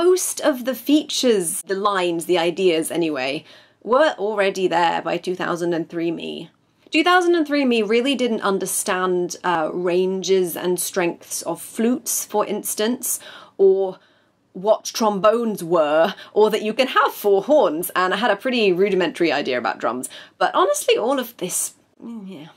most of the features, the lines, the ideas anyway, were already there by 2003 me. 2003 me really didn't understand ranges and strengths of flutes, for instance, or what trombones were, or that you can have 4 horns, and I had a pretty rudimentary idea about drums. But honestly, all of this, yeah.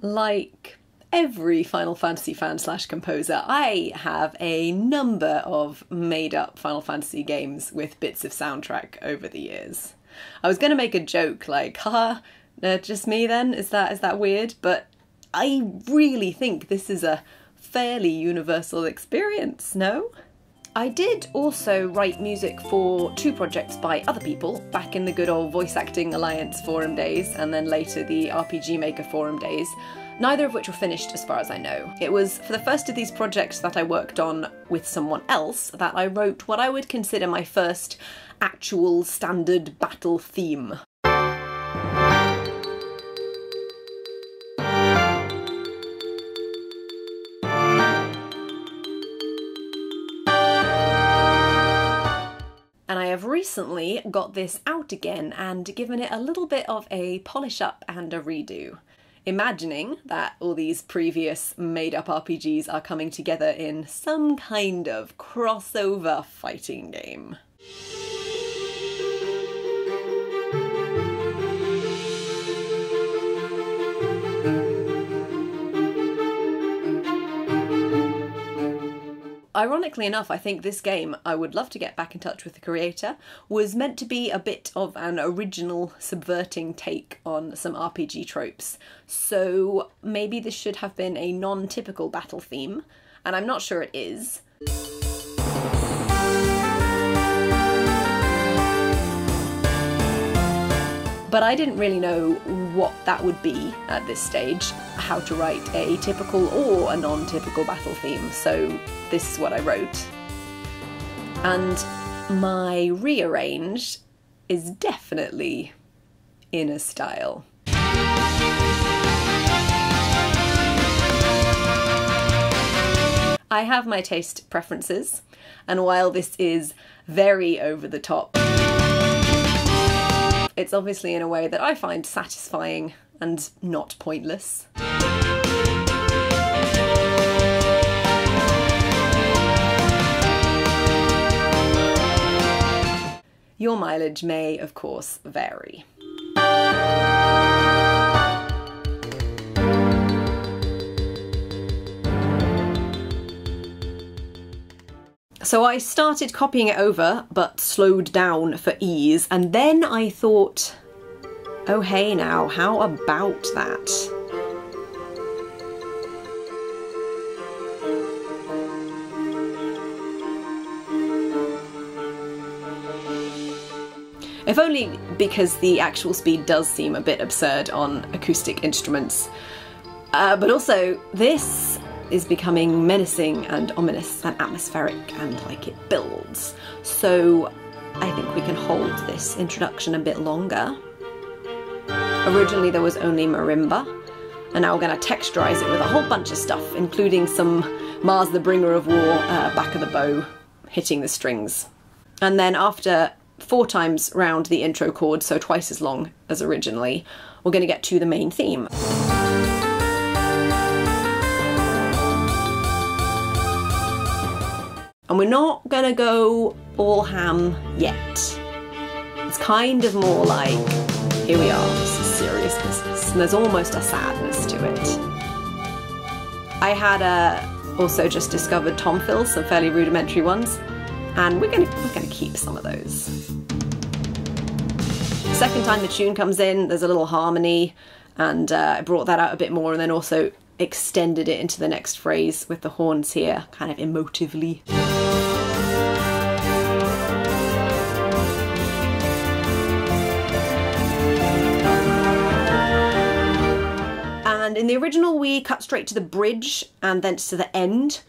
Like every Final Fantasy fan / composer, I have a number of made-up Final Fantasy games with bits of soundtrack over the years. I was gonna make a joke like, haha, just me then? Is that weird? But I really think this is a fairly universal experience, no? I did also write music for 2 projects by other people back in the good old Voice Acting Alliance forum days, and then later the RPG Maker forum days, neither of which were finished as far as I know. It was for the first of these projects that I worked on with someone else that I wrote what I would consider my first actual standard battle theme. And I have recently got this out again and given it a little bit of a polish up and a redo, imagining that all these previous made-up RPGs are coming together in some kind of crossover fighting game. Ironically enough, I think this game, I would love to get back in touch with the creator, was meant to be a bit of an original subverting take on some RPG tropes. So maybe this should have been a non-typical battle theme, and I'm not sure it is. But I didn't really know what that would be at this stage, how to write a typical or a non-typical battle theme, so this is what I wrote. And my Rearranged is definitely in a style. I have my taste preferences, and while this is very over the top, it's obviously in a way that I find satisfying and not pointless. Your mileage may, of course, vary. So I started copying it over, but slowed down for ease, and then I thought, oh hey now, how about that? If only because the actual speed does seem a bit absurd on acoustic instruments. But also, this is becoming menacing and ominous and atmospheric and like it builds. So I think we can hold this introduction a bit longer. Originally there was only marimba, and now we're going to texturize it with a whole bunch of stuff, including some Mars the Bringer of War back of the bow hitting the strings. And then after 4 times round the intro chord, so twice as long as originally, we're going to get to the main theme. And we're not gonna go all ham yet. It's kind of more like, here we are, this is serious business. And there's almost a sadness to it. I had also just discovered tom fills, some fairly rudimentary ones, and we're gonna keep some of those. Second time the tune comes in, there's a little harmony, and I brought that out a bit more, and then also extended it into the next phrase with the horns here, kind of emotively. In the original we cut straight to the bridge and then to the end.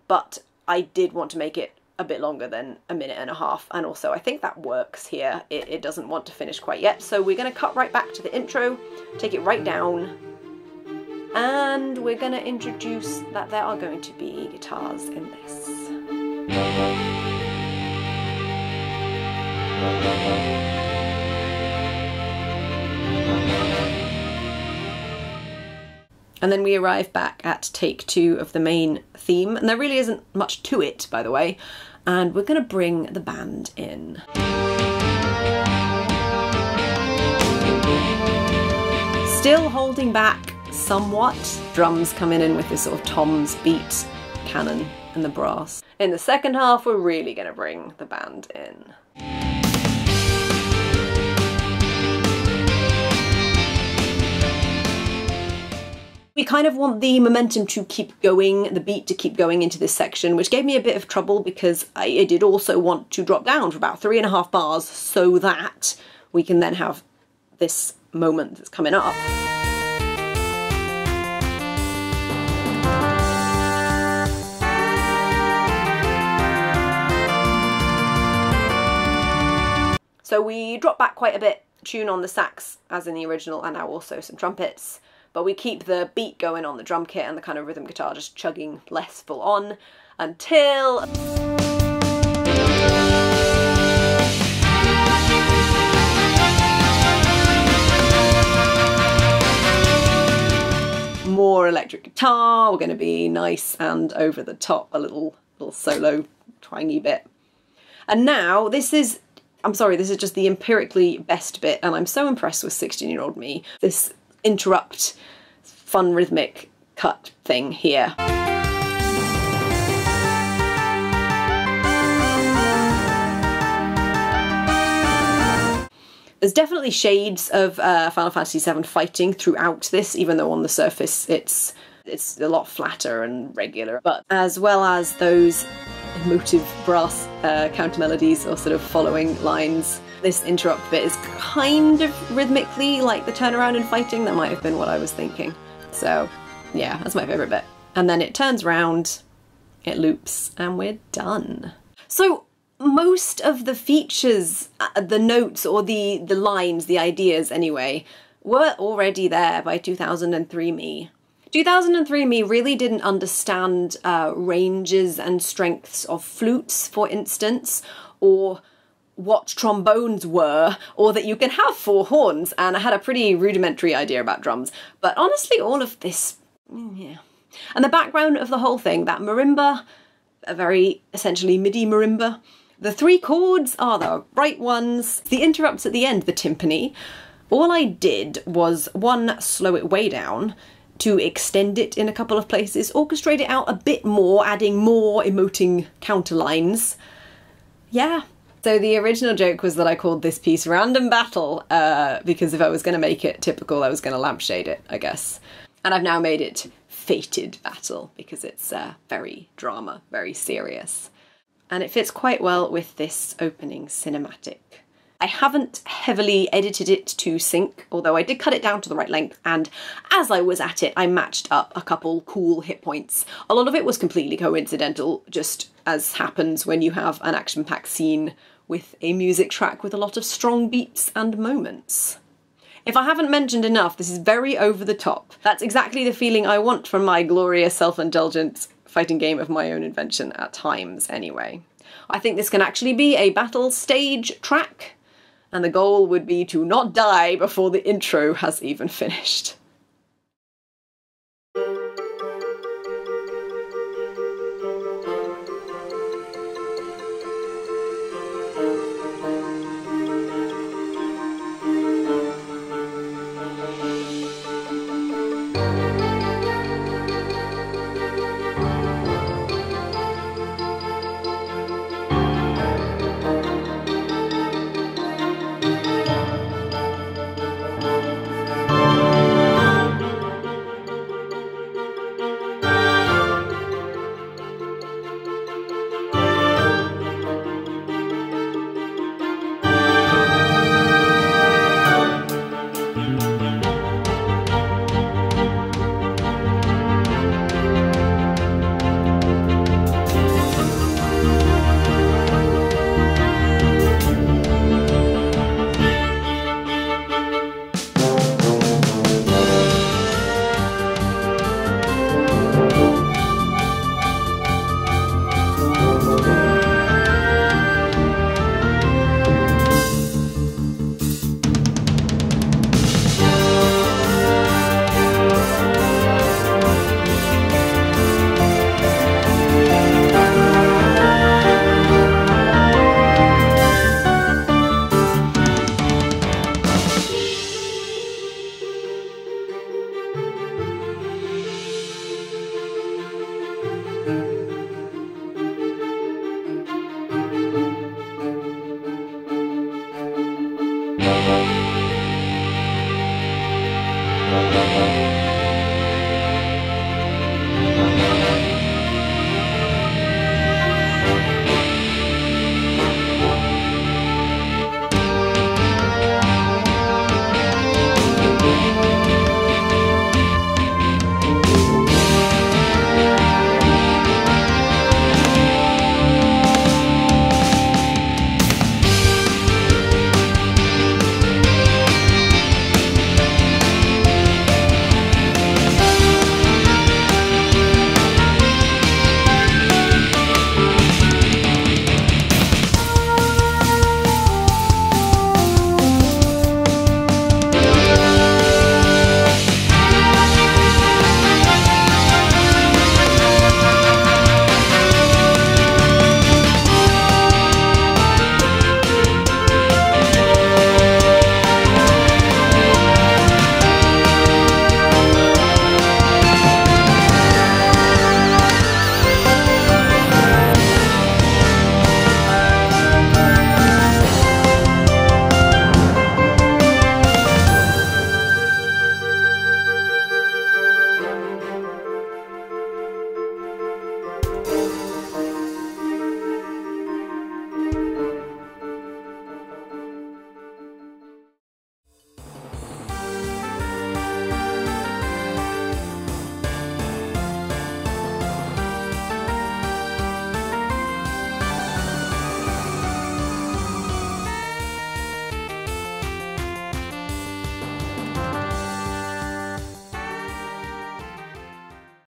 But I did want to make it a bit longer than a minute and a half, and also I think that works here. It doesn't want to finish quite yet, so we're going to cut right back to the intro, take it right down, and we're going to introduce that there are going to be guitars in this. And then we arrive back at take 2 of the main theme, and there really isn't much to it, by the way, and we're going to bring the band in. Still holding back somewhat. Drums coming in with this sort of Tom's beat canon and the brass. In the second half, we're really going to bring the band in. We kind of want the momentum to keep going, the beat to keep going into this section, which gave me a bit of trouble because I did also want to drop down for about 3.5 bars so that we can then have this moment that's coming up. So we drop back quite a bit, tune on the sax as in the original, and now also some trumpets. But we keep the beat going on the drum kit and the kind of rhythm guitar just chugging less full on until... more electric guitar. We're going to be nice and over the top, a little solo twangy bit. And now this is, I'm sorry, this is just the empirically best bit, and I'm so impressed with 16-year-old me. This interrupt fun rhythmic cut thing here. There's definitely shades of Final Fantasy VII fighting throughout this, even though on the surface it's a lot flatter and regular, but as well as those emotive brass countermelodies or sort of following lines. This interrupt bit is kind of rhythmically like the turnaround in fighting. That might have been what I was thinking. So yeah, that's my favourite bit. And then it turns round, it loops, and we're done. So most of the features, the notes or the lines, the ideas anyway, were already there by 2003 me. 2003 me really didn't understand ranges and strengths of flutes, for instance, or what trombones were, or that you can have 4 horns, and I had a pretty rudimentary idea about drums. But honestly, all of this, yeah. And the background of the whole thing, that marimba, a very essentially MIDI marimba, the 3 chords are the right ones, the interrupts at the end, the timpani. All I did was, 1, slow it way down, 2, extend it in a couple of places, orchestrate it out a bit more, adding more emoting counterlines. Yeah. So the original joke was that I called this piece Random Battle, because if I was going to make it typical, I was going to lampshade it, I guess. And I've now made it Fated Battle, because it's very drama, very serious. And it fits quite well with this opening cinematic. I haven't heavily edited it to sync, although I did cut it down to the right length, and as I was at it, I matched up a couple cool hit points. A lot of it was completely coincidental, just as happens when you have an action-packed scene with a music track with a lot of strong beats and moments. If I haven't mentioned enough, this is very over the top. That's exactly the feeling I want from my glorious self-indulgent fighting game of my own invention at times, anyway. I think this can actually be a battle stage track, and the goal would be to not die before the intro has even finished.